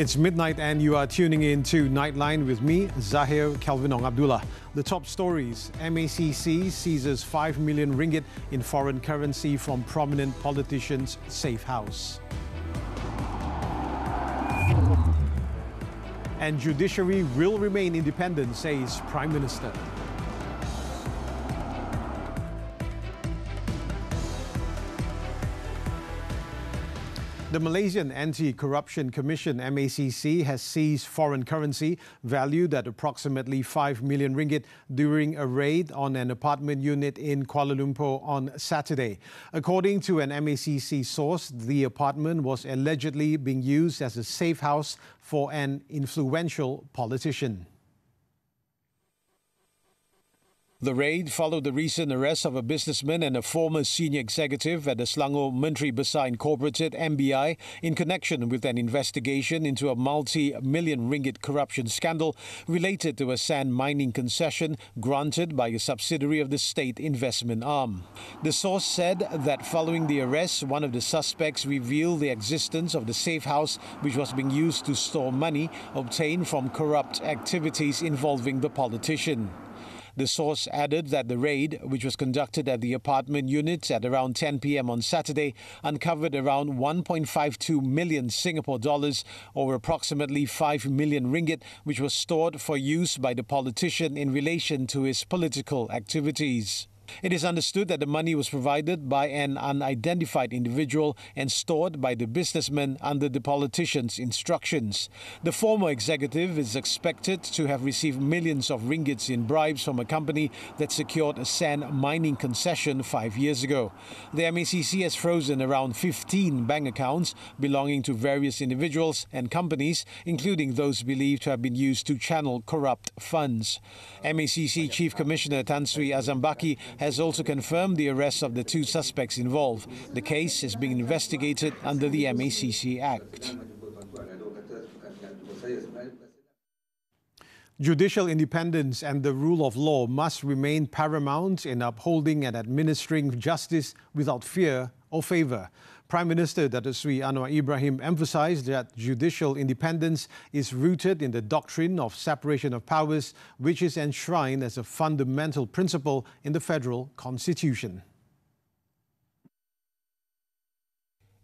It's midnight and you are tuning in to Nightline with me, Zahir Kelvinong Abdullah. The top stories: MACC seizes 5 million ringgit in foreign currency from prominent politicians' safe house. And judiciary will remain independent, says Prime Minister. The Malaysian Anti-Corruption Commission (MACC) has seized foreign currency valued at approximately 5 million ringgit during a raid on an apartment unit in Kuala Lumpur on Saturday. According to an MACC source, the apartment was allegedly being used as a safe house for an influential politician. The raid followed the recent arrest of a businessman and a former senior executive at the Selangor Menteri Besar Incorporated (MBI) in connection with an investigation into a multi-million ringgit corruption scandal related to a sand mining concession granted by a subsidiary of the state investment arm. The source said that following the arrest, one of the suspects revealed the existence of the safe house which was being used to store money obtained from corrupt activities involving the politician. The source added that the raid, which was conducted at the apartment unit at around 10 p.m. on Saturday, uncovered around 1.52 million Singapore dollars, or approximately 5 million ringgit, which was stored for use by the politician in relation to his political activities. It is understood that the money was provided by an unidentified individual and stored by the businessman under the politician's instructions. The former executive is expected to have received millions of ringgits in bribes from a company that secured a sand mining concession 5 years ago. The MACC has frozen around 15 bank accounts belonging to various individuals and companies, including those believed to have been used to channel corrupt funds. MACC Chief Commissioner Tan Sri Azambaki has also confirmed the arrest of the two suspects involved. The case is being investigated under the MACC Act. Judicial independence and the rule of law must remain paramount in upholding and administering justice without fear or favour. Prime Minister Datuk Sri Anwar Ibrahim emphasised that judicial independence is rooted in the doctrine of separation of powers, which is enshrined as a fundamental principle in the Federal Constitution.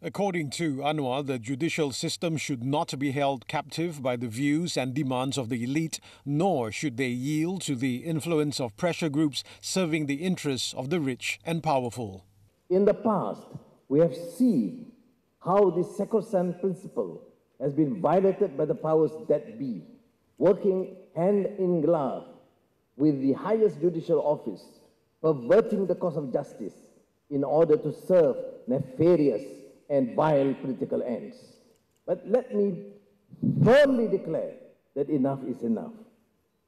According to Anwar, the judicial system should not be held captive by the views and demands of the elite, nor should they yield to the influence of pressure groups serving the interests of the rich and powerful. In the past, we have seen how this sacrosanct principle has been violated by the powers that be, working hand in glove with the highest judicial office, perverting the cause of justice in order to serve nefarious and vile political ends. But let me firmly declare that enough is enough.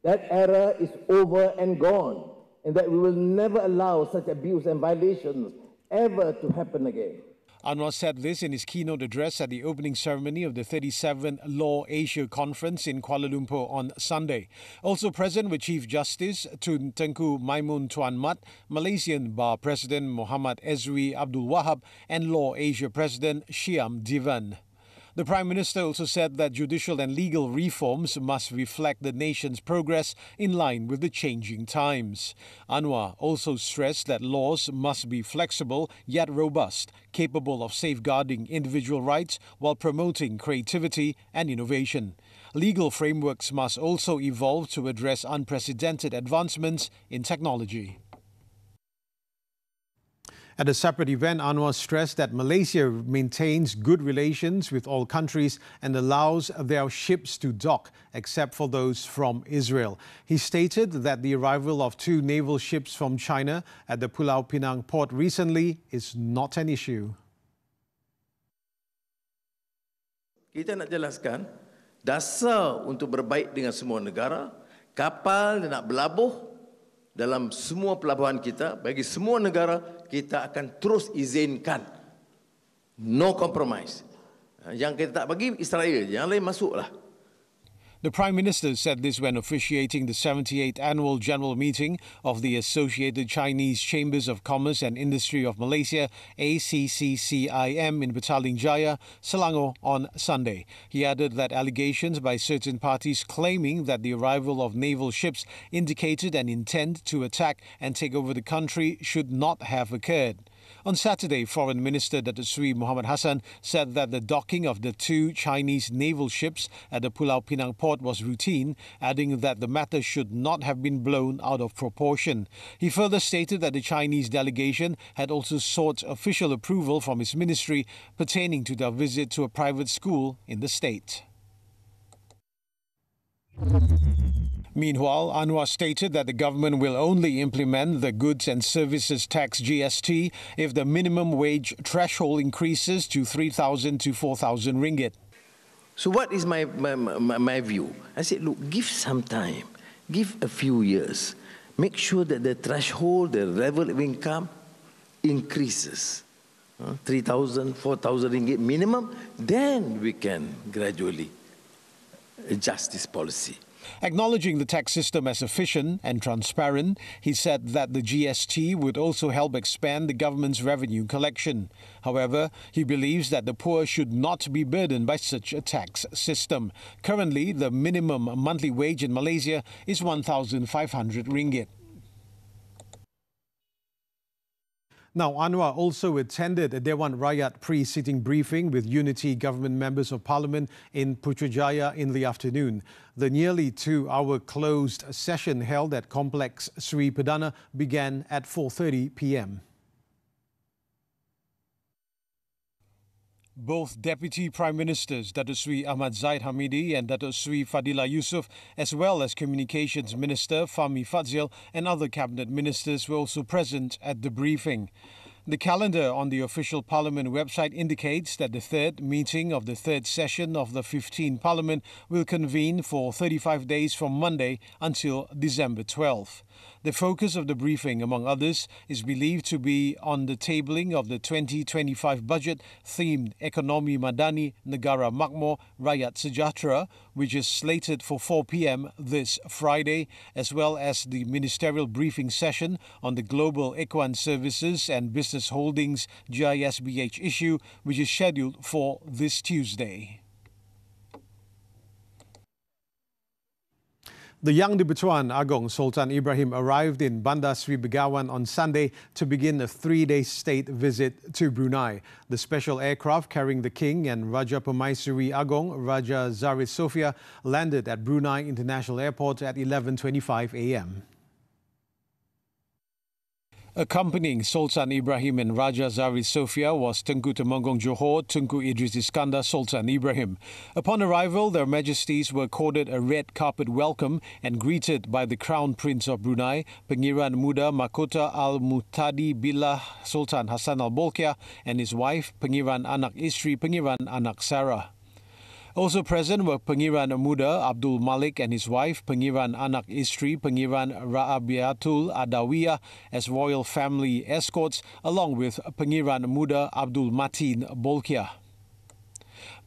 That era is over and gone, and that we will never allow such abuse and violations ever to happen again. Anwar said this in his keynote address at the opening ceremony of the 37th Law Asia Conference in Kuala Lumpur on Sunday. Also present were Chief Justice Tun Tengku Maimun Tuan Mat, Malaysian Bar President Muhammad Ezri Abdul Wahab, and Law Asia President Shyam Divan. The Prime Minister also said that judicial and legal reforms must reflect the nation's progress in line with the changing times. Anwar also stressed that laws must be flexible yet robust, capable of safeguarding individual rights while promoting creativity and innovation. Legal frameworks must also evolve to address unprecedented advancements in technology. At a separate event, Anwar stressed that Malaysia maintains good relations with all countries and allows their ships to dock, except for those from Israel. He stated that the arrival of 2 naval ships from China at the Pulau Pinang port recently is not an issue. Kita nak jelaskan, dasar untuk berbaik dengan semua negara, kapal nak berlabuh dalam semua pelabuhan kita, bagi semua negara, kita akan terus izinkan. No compromise. Yang kita tak bagi Israel, yang lain masuklah. The Prime Minister said this when officiating the 78th Annual General Meeting of the Associated Chinese Chambers of Commerce and Industry of Malaysia, ACCCIM, in Petaling Jaya, Selangor, on Sunday. He added that allegations by certain parties claiming that the arrival of naval ships indicated an intent to attack and take over the country should not have occurred. On Saturday, Foreign Minister Datuk Seri Muhammad Hassan said that the docking of the two Chinese naval ships at the Pulau Pinang port was routine, adding that the matter should not have been blown out of proportion. He further stated that the Chinese delegation had also sought official approval from his ministry pertaining to their visit to a private school in the state. Meanwhile, Anwar stated that the government will only implement the Goods and Services Tax GST if the minimum wage threshold increases to 3,000 to 4,000 ringgit. So what is my view? I said, look, give some time, give a few years. Make sure that the threshold, the level of income increases. 3,000, 4,000 ringgit minimum, then we can gradually adjust this policy. Acknowledging the tax system as efficient and transparent, he said that the GST would also help expand the government's revenue collection. However, he believes that the poor should not be burdened by such a tax system. Currently, the minimum monthly wage in Malaysia is 1,500 ringgit. Now, Anwar also attended a Dewan Rakyat pre-sitting briefing with Unity Government Members of Parliament in Putrajaya in the afternoon. The nearly 2-hour closed session held at Complex Sri Perdana began at 4:30 p.m. Both Deputy Prime Ministers Datuk Seri Ahmad Zahid Hamidi and Datuk Seri Fadillah Yusof, as well as Communications Minister Fahmi Fadzil and other Cabinet Ministers were also present at the briefing. The calendar on the official Parliament website indicates that the third meeting of the third session of the 15th Parliament will convene for 35 days from Monday until December 12th. The focus of the briefing, among others, is believed to be on the tabling of the 2025 budget themed Ekonomi Madani Negara Makmur Rakyat Sejahtera, which is slated for 4 p.m. this Friday, as well as the ministerial briefing session on the Global Equine Services and Business Holdings GISBH issue, which is scheduled for this Tuesday. The Yang di-Pertuan Agong Sultan Ibrahim arrived in Bandar Seri Begawan on Sunday to begin a 3-day state visit to Brunei. The special aircraft carrying the King and Raja Permaisuri Agong, Raja Zahrid Sofia, landed at Brunei International Airport at 11:25 a.m. Accompanying Sultan Ibrahim and Raja Zahrid Sofia was Tengku Temenggung Johor, Tunku Idris Iskandar Sultan Ibrahim. Upon arrival, their Majesties were accorded a red carpet welcome and greeted by the Crown Prince of Brunei, Pengiran Muda Mahkota Al-Muhtadi Billah Sultan Hassan Al-Bolkiah, and his wife, Pengiran Anak Isteri Pengiran Anak Sarah. Also present were Pengiran Muda Abdul Malik and his wife, Pengiran Anak Isteri Pengiran Raabiatul Adawiyah, as royal family escorts, along with Pengiran Muda Abdul Matin Bolkiah.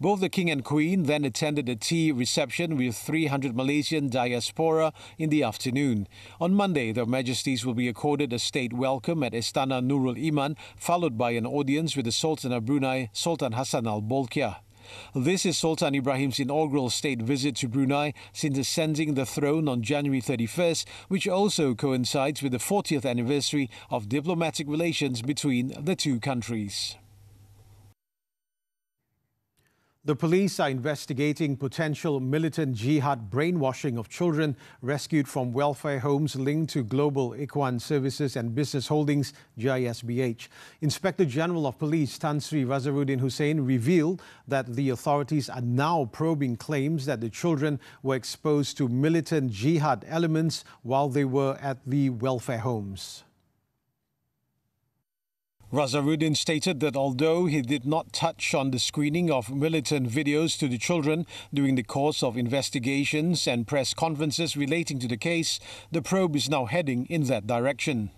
Both the King and Queen then attended a tea reception with 300 Malaysian diaspora in the afternoon. On Monday, their Majesties will be accorded a state welcome at Istana Nurul Iman, followed by an audience with the Sultan of Brunei, Sultan Hassan Al-Bolkiah. This is Sultan Ibrahim's inaugural state visit to Brunei since ascending the throne on January 31st, which also coincides with the 40th anniversary of diplomatic relations between the two countries. The police are investigating potential militant jihad brainwashing of children rescued from welfare homes linked to Global Equine Services and Business Holdings, GISBH. Inspector General of Police Tan Sri Razaruddin Hussein revealed that the authorities are now probing claims that the children were exposed to militant jihad elements while they were at the welfare homes. Razaruddin stated that although he did not touch on the screening of militant videos to the children during the course of investigations and press conferences relating to the case, the probe is now heading in that direction.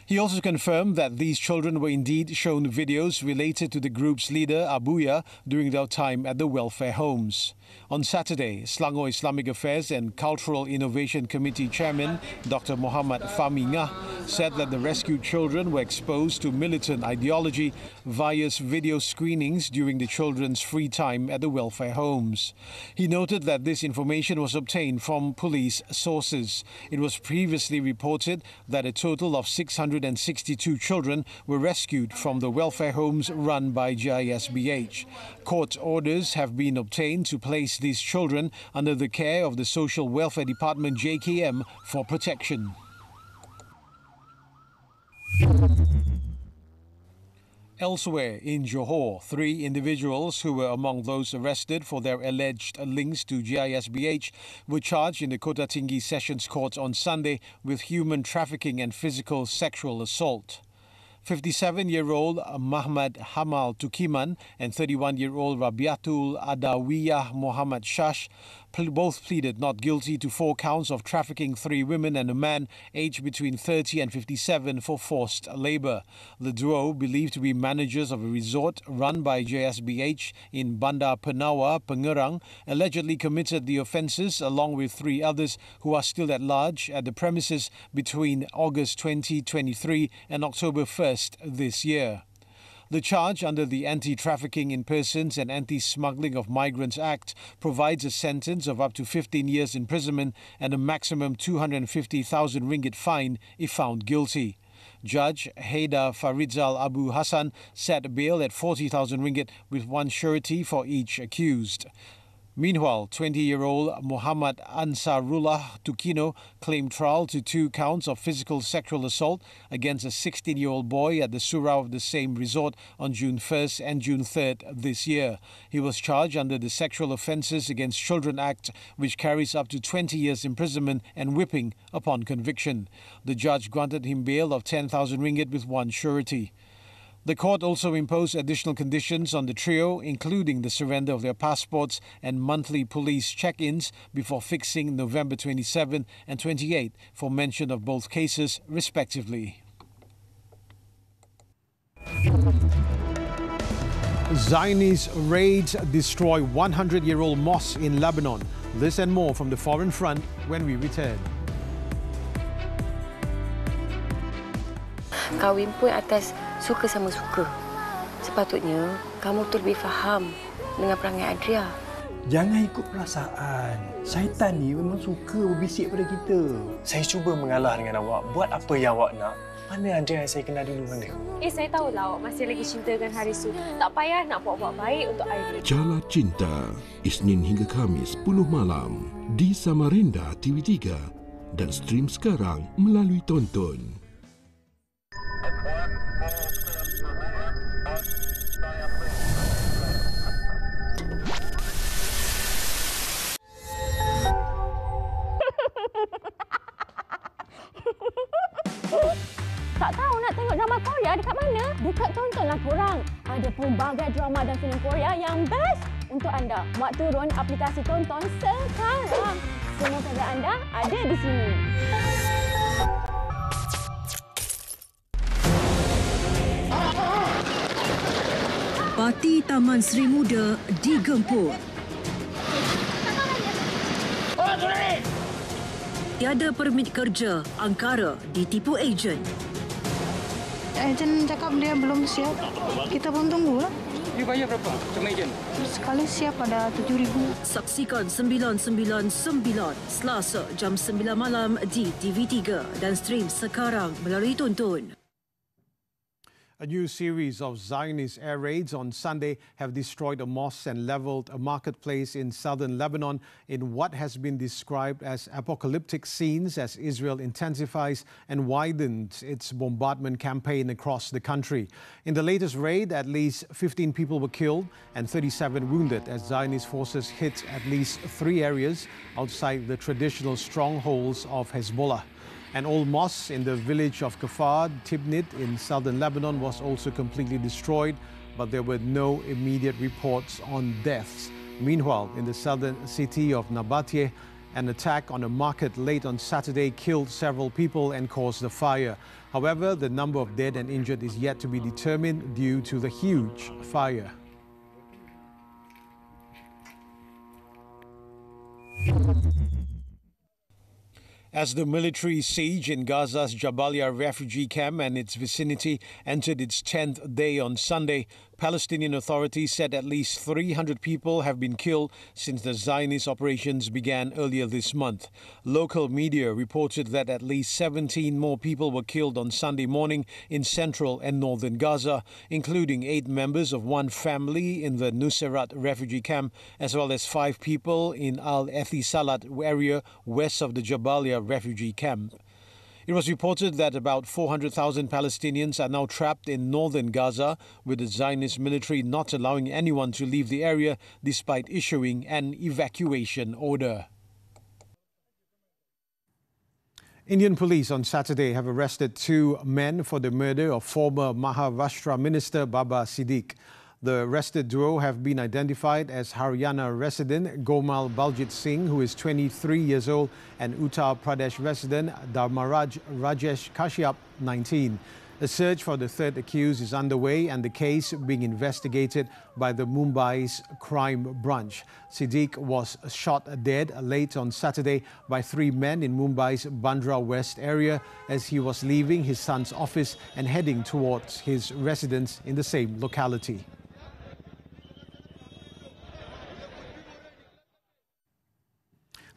He also confirmed that these children were indeed shown videos related to the group's leader, Abuya, during their time at the welfare homes. On Saturday, Selangor Islamic Affairs and Cultural Innovation Committee Chairman Dr. Muhammad Fahmi Ngah said that the rescued children were exposed to militant ideology via video screenings during the children's free time at the welfare homes. He noted that this information was obtained from police sources. It was previously reported that a total of 662 children were rescued from the welfare homes run by GISBH. Court orders have been obtained to place these children under the care of the Social Welfare Department JKM for protection. Elsewhere in Johor, 3 individuals who were among those arrested for their alleged links to GISBH were charged in the Kota Tinggi Sessions Court on Sunday with human trafficking and physical sexual assault. 57-year-old Mahmad Hamal Tukiman and 31-year-old Rabiatul Adawiyah Muhammad Shash both pleaded not guilty to 4 counts of trafficking 3 women and a man aged between 30 and 57 for forced labour. The duo, believed to be managers of a resort run by JSBH in Bandar Penawa, Pengerang, allegedly committed the offences along with 3 others who are still at large at the premises between August 2023 and October 1st this year. The charge under the Anti-Trafficking in Persons and Anti-Smuggling of Migrants Act provides a sentence of up to 15 years imprisonment and a maximum 250,000 ringgit fine if found guilty. Judge Haidar Faridzal Abu Hassan set bail at 40,000 ringgit with 1 surety for each accused. Meanwhile, 20-year-old Muhammad Ansarullah Tukino claimed trial to 2 counts of physical sexual assault against a 16-year-old boy at the surau of the same resort on June 1st and June 3rd this year. He was charged under the Sexual Offences Against Children Act, which carries up to 20 years imprisonment and whipping upon conviction. The judge granted him bail of 10,000 ringgit with 1 surety. The court also imposed additional conditions on the trio, including the surrender of their passports and monthly police check-ins before fixing November 27 and 28 for mention of both cases, respectively. Zionist raids destroy 100-year-old mosque in Lebanon. This and more from the Foreign Front when we return. Kahwin pun atas suka sama suka. Sepatutnya kamu tu lebih faham dengan perangai Adria. Jangan ikut perasaan. Syaitan ni memang suka berbisik pada kita. Saya cuba mengalah dengan awak. Buat apa yang awak nak. Mana Adria yang saya kenal dulu dengan dia? Saya tahulah awak masih lagi cintakan Harisu. Tak payah nak buat-buat baik untuk Aidil. Jala Cinta, Isnin hingga Khamis 10 malam di Samarinda TV3 dan stream sekarang melalui Tonton. Tak tahu nak tengok drama Korea dekat mana? Dekat tontonlah korang. Ada pelbagai drama dan filem Korea yang best untuk anda. Muat turun aplikasi tonton sekarang. Semua favorit anda ada di sini. Parti Taman Seri Muda digempur. Tiada permit kerja, angkara ditipu ejen. Ejen cakap dia belum siap. Kita pun tunggulah. Dia bayar berapa sama ejen? Sekali siap ada 7,000. Saksikan 999 Selasa jam 9 malam di TV3 dan stream sekarang melalui Tonton. A new series of Zionist air raids on Sunday have destroyed a mosque and leveled a marketplace in southern Lebanon in what has been described as apocalyptic scenes as Israel intensifies and widens its bombardment campaign across the country. In the latest raid, at least 15 people were killed and 37 wounded as Zionist forces hit at least 3 areas outside the traditional strongholds of Hezbollah. An old mosque in the village of Kafar Tibnit in southern Lebanon was also completely destroyed, but there were no immediate reports on deaths. Meanwhile, in the southern city of Nabateh, An attack on a market late on Saturday killed several people and caused a fire. However, the number of dead and injured is yet to be determined due to the huge fire. As the military siege in Gaza's Jabalia refugee camp and its vicinity entered its 10th day on Sunday, Palestinian authorities said at least 300 people have been killed since the Zionist operations began earlier this month. Local media reported that at least 17 more people were killed on Sunday morning in central and northern Gaza, including 8 members of one family in the Nuseirat refugee camp, as well as 5 people in Al-Ethisalat area west of the Jabalia refugee camp. It was reported that about 400,000 Palestinians are now trapped in northern Gaza, with the Zionist military not allowing anyone to leave the area despite issuing an evacuation order. Indian police on Saturday have arrested 2 men for the murder of former Maharashtra Minister Baba Siddique. The arrested duo have been identified as Haryana resident Gomal Baljit Singh, who is 23 years old, and Uttar Pradesh resident Dharmaraj Rajesh Kashyap, 19. A search for the third accused is underway and the case being investigated by the Mumbai's crime branch. Siddique was shot dead late on Saturday by 3 men in Mumbai's Bandra West area as he was leaving his son's office and heading towards his residence in the same locality.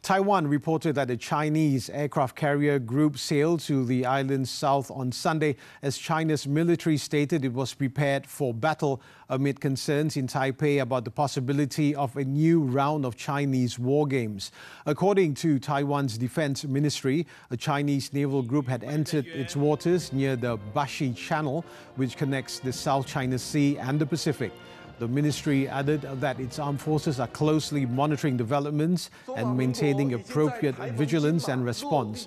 Taiwan reported that a Chinese aircraft carrier group sailed to the island's south on Sunday as China's military stated it was prepared for battle amid concerns in Taipei about the possibility of a new round of Chinese war games. According to Taiwan's defense ministry, a Chinese naval group had entered its waters near the Bashi Channel, which connects the South China Sea and the Pacific. The ministry added that its armed forces are closely monitoring developments and maintaining appropriate vigilance and response.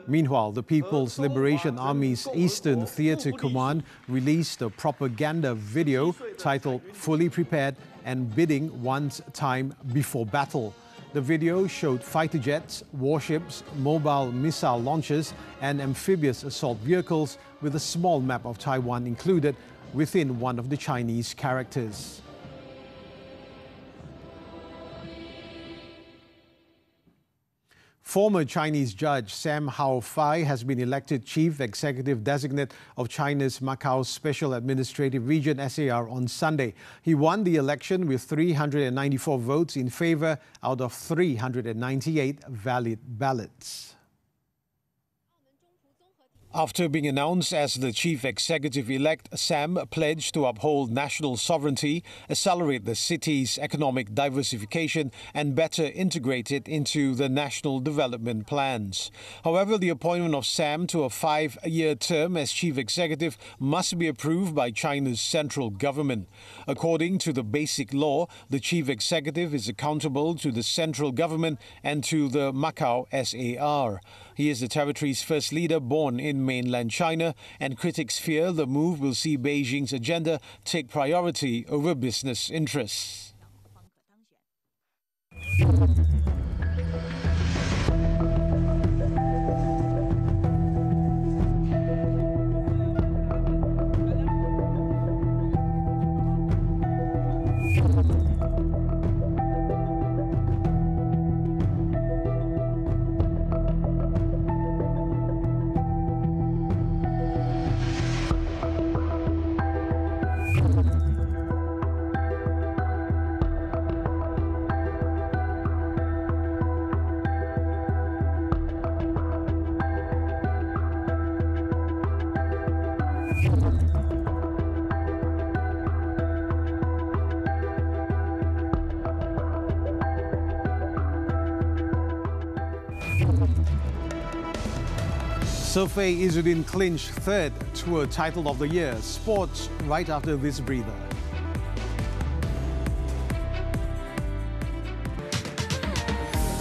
Meanwhile, the People's Liberation Army's Eastern Theatre Command released a propaganda video titled "Fully Prepared and Bidding One's Time Before Battle." The video showed fighter jets, warships, mobile missile launchers and amphibious assault vehicles with a small map of Taiwan included within one of the Chinese characters. Former Chinese judge Sam Hao-Fai has been elected Chief Executive Designate of China's Macau Special Administrative Region SAR on Sunday. He won the election with 394 votes in favour out of 398 valid ballots. After being announced as the chief executive-elect, Sam pledged to uphold national sovereignty, accelerate the city's economic diversification and better integrate it into the national development plans. However, the appointment of Sam to a 5-year term as chief executive must be approved by China's central government. According to the Basic Law, the chief executive is accountable to the central government and to the Macau SAR. He is the territory's first leader born in mainland China, and critics fear the move will see Beijing's agenda take priority over business interests. Surfei Izzuddin clinched 3rd Tour Title of the Year. Sports right after this breather.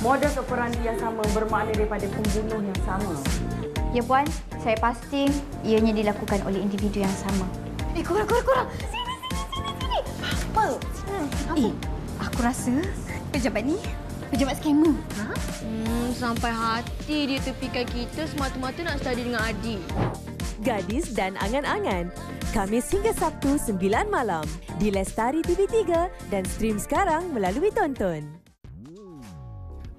Modus operandi yang sama bermakna daripada pembunuh yang sama. Ya Puan, saya pasti ianya dilakukan oleh individu yang sama. Korang. Sini. Apa? Aku rasa pejabat ni Pejabat skamer. Sampai hati dia tepikan kita semata-mata nak study dengan Adi. Gadis dan Angan-Angan. Khamis hingga Sabtu 9 malam di Lestari TV3 dan stream sekarang melalui Tonton.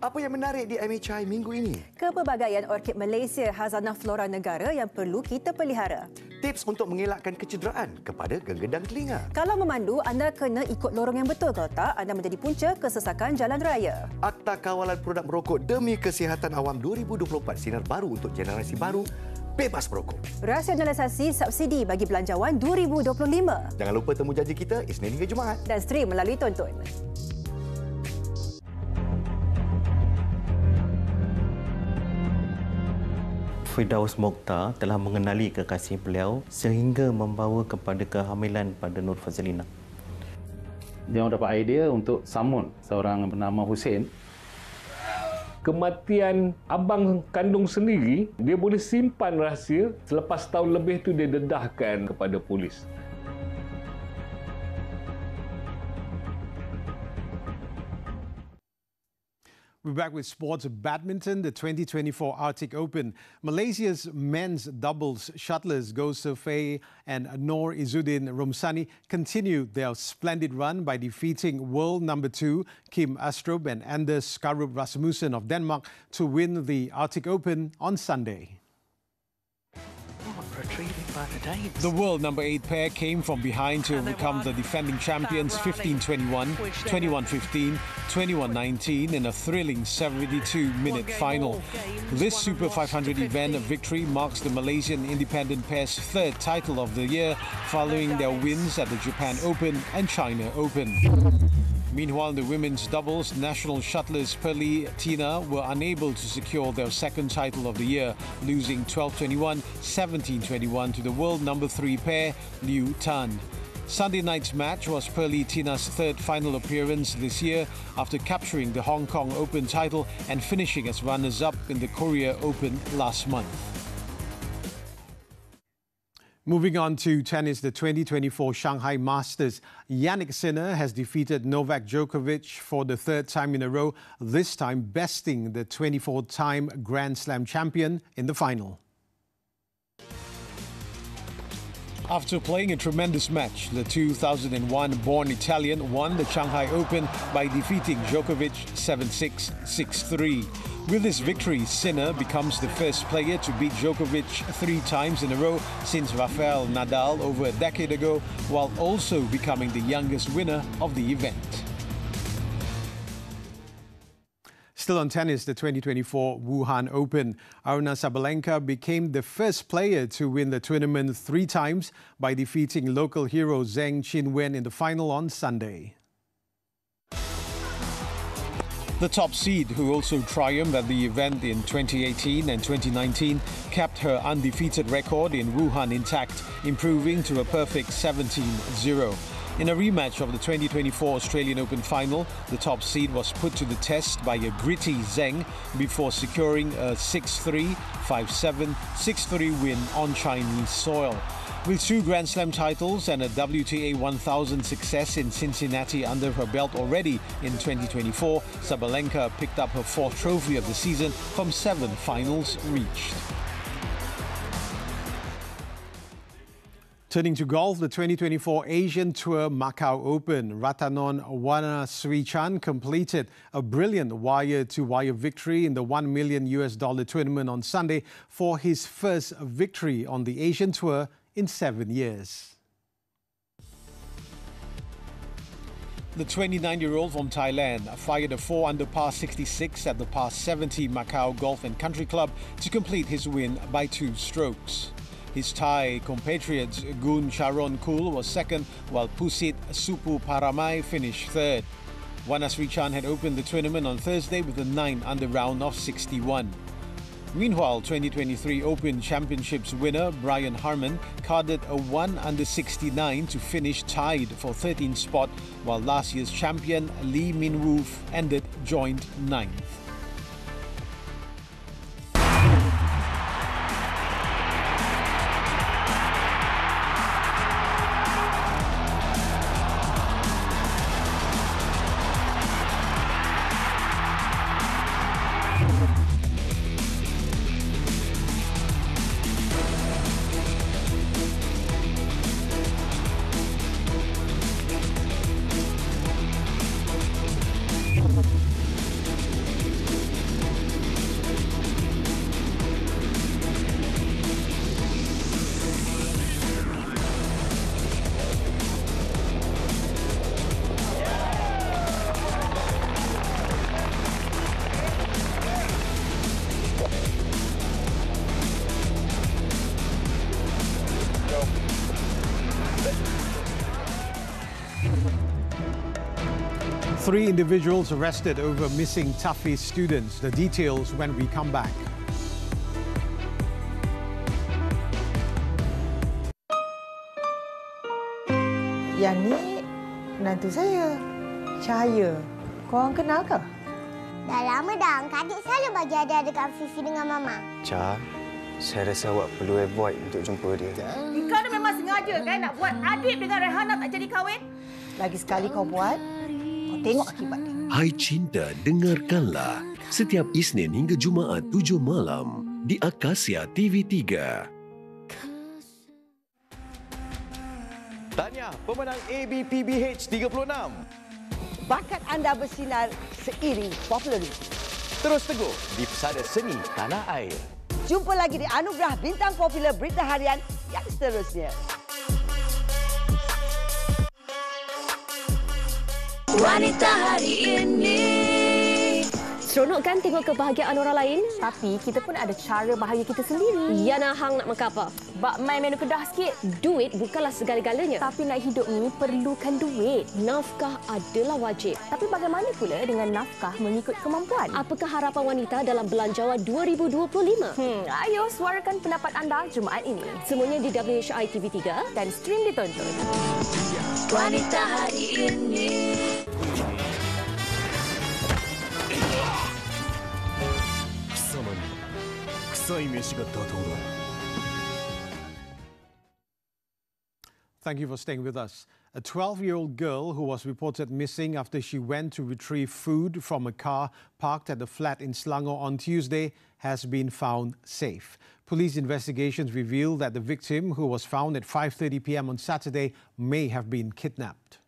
Apa yang menarik di MHI minggu ini? Kepelbagaian orkid Malaysia, khazanah flora negara yang perlu kita pelihara. Tips untuk mengelakkan kecederaan kepada genggedang telinga. Kalau memandu, anda kena ikut lorong yang betul. Kalau tak, anda menjadi punca kesesakan jalan raya. Akta Kawalan Produk Merokok Demi Kesihatan Awam 2024, sinar baru untuk generasi baru, bebas merokok. Rasionalisasi subsidi bagi belanjawan 2025. Jangan lupa temu janji kita Isnin hingga Jumaat. Dan stream melalui Tonton. Firdaus Mokhtar telah mengenali kekasih beliau sehingga membawa kepada kehamilan pada Nur Fazlina. Dia dapat idea untuk samun seorang bernama Hussein. Kematian abang kandung sendiri, dia boleh simpan rahsia, selepas tahun lebih tu dia dedahkan kepada polis. We're back with sports badminton, the 2024 Arctic Open. Malaysia's men's doubles shuttlers Goseh Fei and Noor Izzuddin Romsani continued their splendid run by defeating world number 2 Kim Astrup and Anders Skarup Rasmussen of Denmark to win the Arctic Open on Sunday. The world number 8 pair came from behind to overcome the defending champions 15-21, 21-15, 21-19 in a thrilling 72-minute final. This Super 500 event victory marks the Malaysian independent pair's third title of the year, following their wins at the Japan Open and China Open. Meanwhile, in the women's doubles, national shuttlers Perli Tina were unable to secure their second title of the year, losing 12-21, 17-21 to the world number 3 pair, Liu Tan. Sunday night's match was Perli Tina's third final appearance this year after capturing the Hong Kong Open title and finishing as runners-up in the Korea Open last month. Moving on to tennis, the 2024 Shanghai Masters. Jannik Sinner has defeated Novak Djokovic for the third time in a row, this time besting the 24-time Grand Slam champion in the final. After playing a tremendous match, the 2001-born Italian won the Shanghai Open by defeating Djokovic 7-6, 6-3. With this victory, Sinner becomes the first player to beat Djokovic 3 times in a row since Rafael Nadal over a decade ago, while also becoming the youngest winner of the event. Still on tennis, the 2024 Wuhan Open. Aryna Sabalenka became the first player to win the tournament 3 times by defeating local hero Zheng Qinwen in the final on Sunday. The top seed, who also triumphed at the event in 2018 and 2019, kept her undefeated record in Wuhan intact, improving to a perfect 17-0. In a rematch of the 2024 Australian Open final, the top seed was put to the test by a gritty Zheng before securing a 6-3, 5-7, 6-3 win on Chinese soil. With 2 Grand Slam titles and a WTA 1000 success in Cincinnati under her belt already in 2024, Sabalenka picked up her 4th trophy of the season from 7 finals reached. Turning to golf, the 2024 Asian Tour Macau Open, Rattanam Wannasrichan completed a brilliant wire-to-wire victory in the $1 million tournament on Sunday for his first victory on the Asian Tour in 7 years. The 29-year-old from Thailand fired a 4-under par 66 at the par 70 Macau Golf and Country Club to complete his win by 2 strokes. His Thai compatriot Gun Charoen-Kul was second, while Pusit Supuparamai finished third. Wannasrichan had opened the tournament on Thursday with a 9-under round of 61. Meanwhile, 2023 Open Championships winner Brian Harman carded a 1-under 69 to finish tied for 13th spot, while last year's champion Lee Min-woo ended joint 9th. 3 individuals arrested over missing Tafiz students. The details when we come back. Yang ni menantu saya, Cahaya. Korang kenal ke? Dah lama dah. Adik selalu bagi hadiah dekat Fifi dengan Mama. Cha, saya rasa awak perlu avoid untuk jumpa dia. Kau ni memang sengaja kan nak buat Adib dengan Rehana tak jadi kahwin? Lagi sekali kau buat, kau tengok akibat dia. Hai Cinta, dengarkanlah setiap Isnin hingga Jumaat 7 malam di Akasia TV3. Tahniah pemenang ABPBH 36. Bakat anda bersinar seiring populariti. Terus teguh di pesada seni tanah air. Jumpa lagi di Anugerah Bintang Popular Berita Harian yang seterusnya. Wanita hari ini. Seronok kan tengok kebahagiaan orang lain? Tapi kita pun ada cara bahagia kita sendiri. Yana hang nak makan apa? Bak main menu kedah sikit. Duit bukanlah segala-galanya. Tapi nak hidup ni perlukan duit. Nafkah adalah wajib. Tapi bagaimana pula dengan nafkah mengikut kemampuan? Apakah harapan wanita dalam Belanjawan 2025? Ayo suarakan pendapat anda Jumaat ini. Semuanya di WHI TV3 dan stream ditonton. Wanita hari ini. Thank you for staying with us. A 12-year-old girl who was reported missing after she went to retrieve food from a car parked at the flat in Selangor on Tuesday has been found safe. Police investigations reveal that the victim, who was found at 5:30 p.m. on Saturday, may have been kidnapped.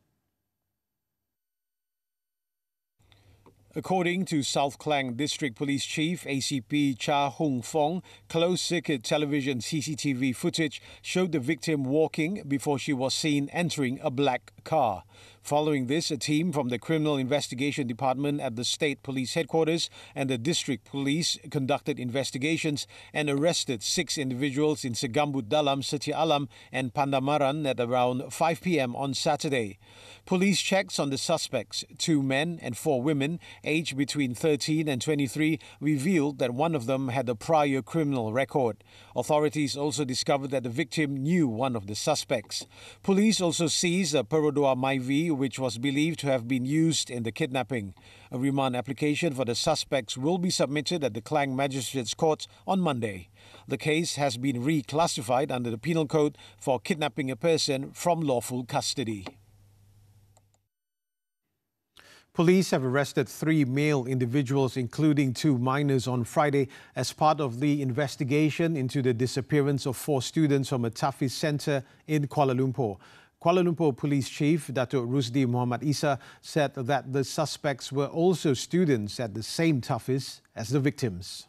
According to South Klang District Police Chief ACP Cha Hung Fong, closed-circuit television CCTV footage showed the victim walking before she was seen entering a black car. Following this, a team from the Criminal Investigation Department at the State Police Headquarters and the District Police conducted investigations and arrested 6 individuals in Segambut Dalam, Setia Alam and Pandamaran at around 5 p.m. on Saturday. Police checks on the suspects, 2 men and 4 women, aged between 13 and 23, revealed that one of them had a prior criminal record. Authorities also discovered that the victim knew one of the suspects. Police also seized a Perodua Myvi, which was believed to have been used in the kidnapping. A remand application for the suspects will be submitted at the Klang Magistrates Court on Monday. The case has been reclassified under the Penal Code for kidnapping a person from lawful custody. Police have arrested 3 male individuals, including 2 minors, on Friday as part of the investigation into the disappearance of 4 students from a Tafiz centre in Kuala Lumpur. Kuala Lumpur Police Chief Datuk Rusdi Muhammad Isa said that the suspects were also students at the same Tafiz as the victims.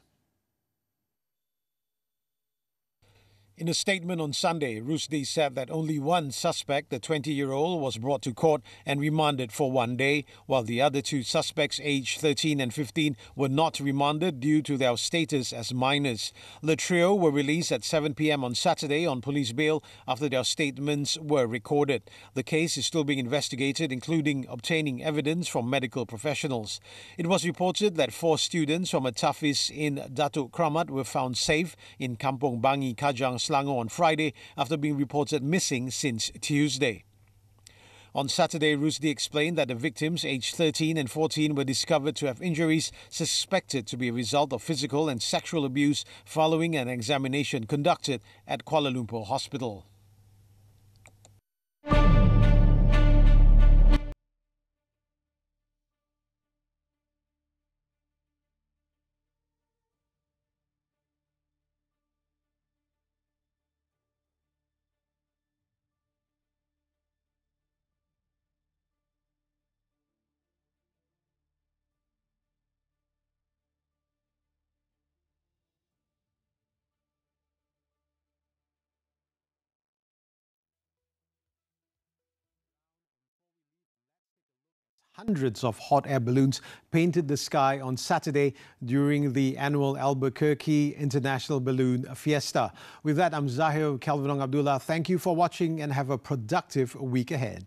In a statement on Sunday, Rusdi said that only one suspect, the 20-year-old, was brought to court and remanded for 1 day, while the other 2 suspects, aged 13 and 15, were not remanded due to their status as minors. The trio were released at 7 p.m. on Saturday on police bail after their statements were recorded. The case is still being investigated, including obtaining evidence from medical professionals. It was reported that 4 students from a Tafiz in Datuk Kramat were found safe in Kampung Bangi, Kajang, Selangor on Friday after being reported missing since Tuesday. On Saturday, Rusdi explained that the victims, aged 13 and 14, were discovered to have injuries suspected to be a result of physical and sexual abuse following an examination conducted at Kuala Lumpur Hospital. Hundreds of hot air balloons painted the sky on Saturday during the annual Albuquerque International Balloon Fiesta. With that, I'm Zahir Calvinong Abdullah. Thank you for watching and have a productive week ahead.